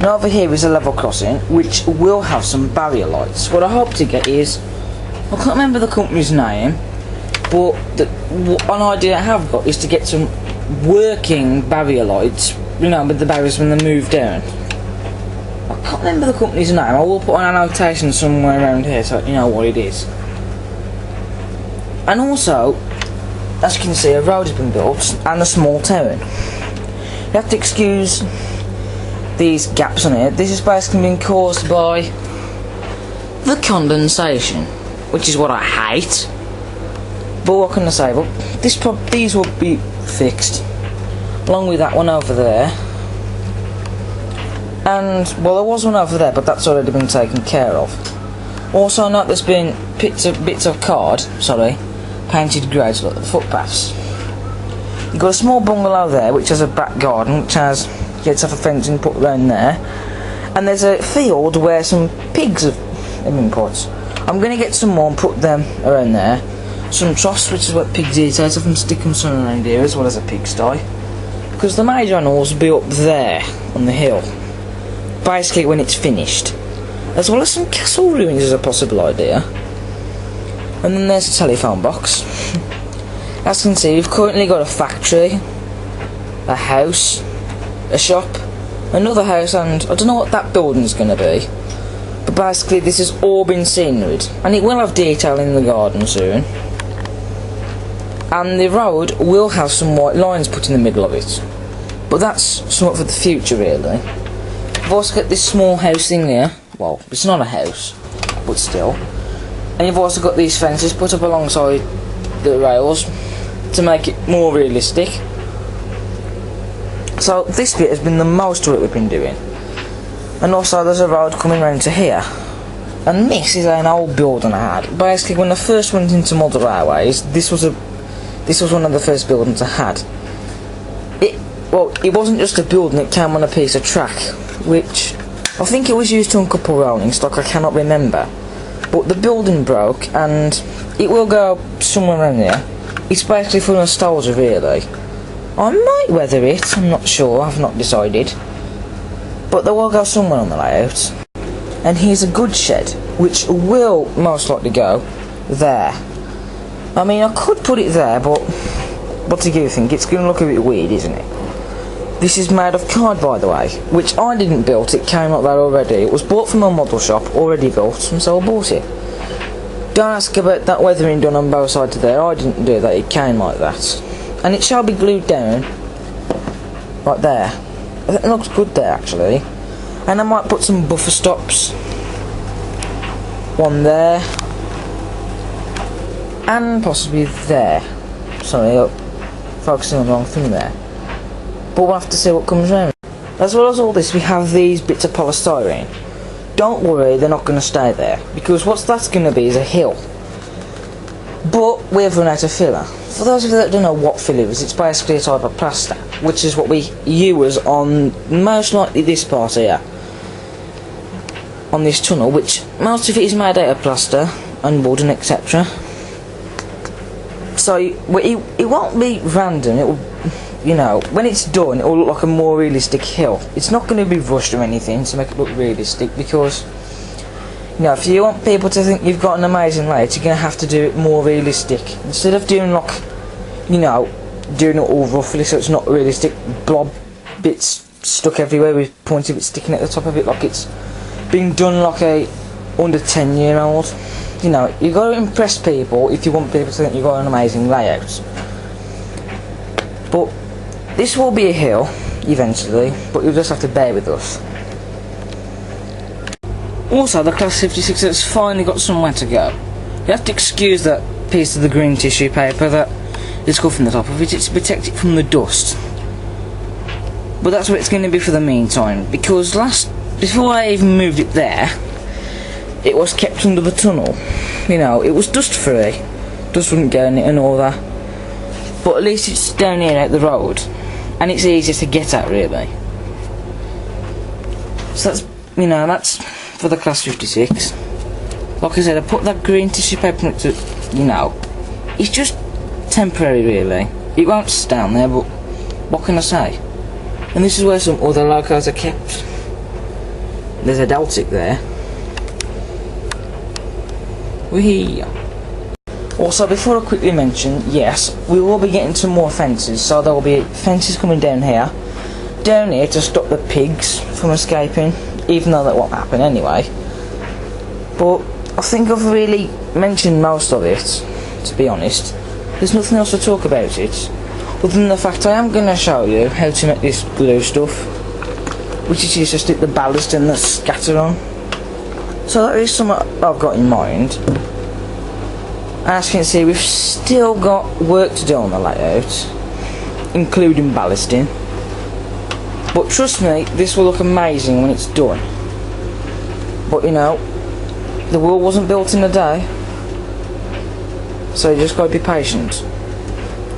Now over here is a level crossing, which will have some barrier lights. What I hope to get is, I can't remember the company's name, but an idea I have got is to get some working barrier lights, you know, with the barriers when they move down. I can't remember the company's name. I will put an annotation somewhere around here so you know what it is. And also, as you can see, a road has been built and a small town. You have to excuse these gaps on here. This is basically been caused by the condensation, which is what I hate. But what can I say? But these will be fixed, along with that one over there. And well, there was one over there, but that's already been taken care of. Also, note there's been bits of card, painted grey to look at the footpaths. You've got a small bungalow there, which has a back garden, which gets off a fencing put around there. And there's a field where some pigs have been put. I'm going to get some more and put them around there. Some troughs, which is what pigs eat out of, and stick them some around here, as well as a pigsty. Because the major animals will be up there, on the hill. Basically when it's finished. As well as some castle ruins as a possible idea. And then there's a telephone box. As you can see, we've currently got a factory, a house, a shop, another house, and I don't know what that building's going to be. But basically this has all been sceneried, and it will have detail in the garden soon. And the road will have some white lines put in the middle of it. But that's something for the future, really. I've also got this small house thing here. Well, it's not a house, but still. And you've also got these fences put up alongside the rails to make it more realistic. So this bit has been the most work we've been doing. And also there's a road coming round to here. And this is an old building I had. Basically, when I first went into model railways, this was one of the first buildings I had. It wasn't just a building, it came on a piece of track, which I think it was used to uncouple rolling stock, I cannot remember. But the building broke, and it will go somewhere around there. It's basically for nostalgia, really. I might weather it, I'm not sure, I've not decided. But they will go somewhere on the layout. And here's a goods shed, which will most likely go there. I mean, I could put it there, but what do you think? It's going to look a bit weird, isn't it? This is made of card, by the way, which I didn't build, it came up there already. It was bought from a model shop, already built, and so I bought it. Don't ask about that weathering done on both sides of there, I didn't do that, it came like that. And it shall be glued down, right there. It looks good there, actually. And I might put some buffer stops. One there. And possibly there. Sorry, focusing on the wrong thing there. But we'll have to see what comes round. As well as all this, we have these bits of polystyrene. Don't worry, they're not going to stay there, because what that's going to be is a hill. But we've run out of filler. For those of you that don't know what filler is, it's basically a type of plaster, which is what we use on most likely this part here, on this tunnel, which most of it is made out of plaster and wood and etc. So it won't be random. It will, you know, when it's done, it will look like a more realistic hill. It's not going to be rushed or anything to make it look realistic, because, you know, if you want people to think you've got an amazing layout, you're going to have to do it more realistic. Instead of doing like, you know, doing it all roughly so it's not realistic, blob bits stuck everywhere with pointy bits sticking at the top of it like it's being done like a under 10-year-old. You know, you've got to impress people if you want people to think you've got an amazing layout. But this will be a hill eventually, but you'll just have to bear with us. Also, the Class 56 has finally got somewhere to go. You have to excuse that piece of the green tissue paper that is cut from the top of it. It's to protect it from the dust. But that's what it's going to be for the meantime, because before I even moved it there, it was kept under the tunnel. You know, it was dust free. Dust wouldn't go in it and all that. But at least it's down here at the road, and it's easier to get at, really. So that's, you know, that's for the Class 56. Like I said, I put that green tissue paper on it to, you know, it's just temporary, really. It won't stay down there, but what can I say? And this is where some other logos are kept. There's a Deltic there. Wee. Also, before I quickly mention, yes, we will be getting some more fences, so there will be fences coming down here to stop the pigs from escaping, even though that won't happen anyway. But I think I've really mentioned most of it, to be honest. There's nothing else to talk about it, other than the fact I am going to show you how to make this glue stuff, which is used to stick the ballast and the scatter on. So that is something I've got in mind. As you can see, we've still got work to do on the layout, including ballasting. But trust me, this will look amazing when it's done. But you know, the world wasn't built in a day, so you just gotta be patient.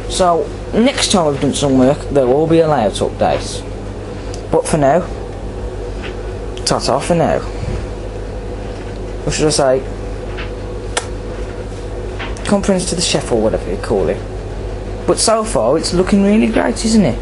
So next time we've done some work, there will be a layout update. But for now, ta-ta for now. Or should I say, conference to the chef or whatever you call it. But so far it's looking really great, isn't it?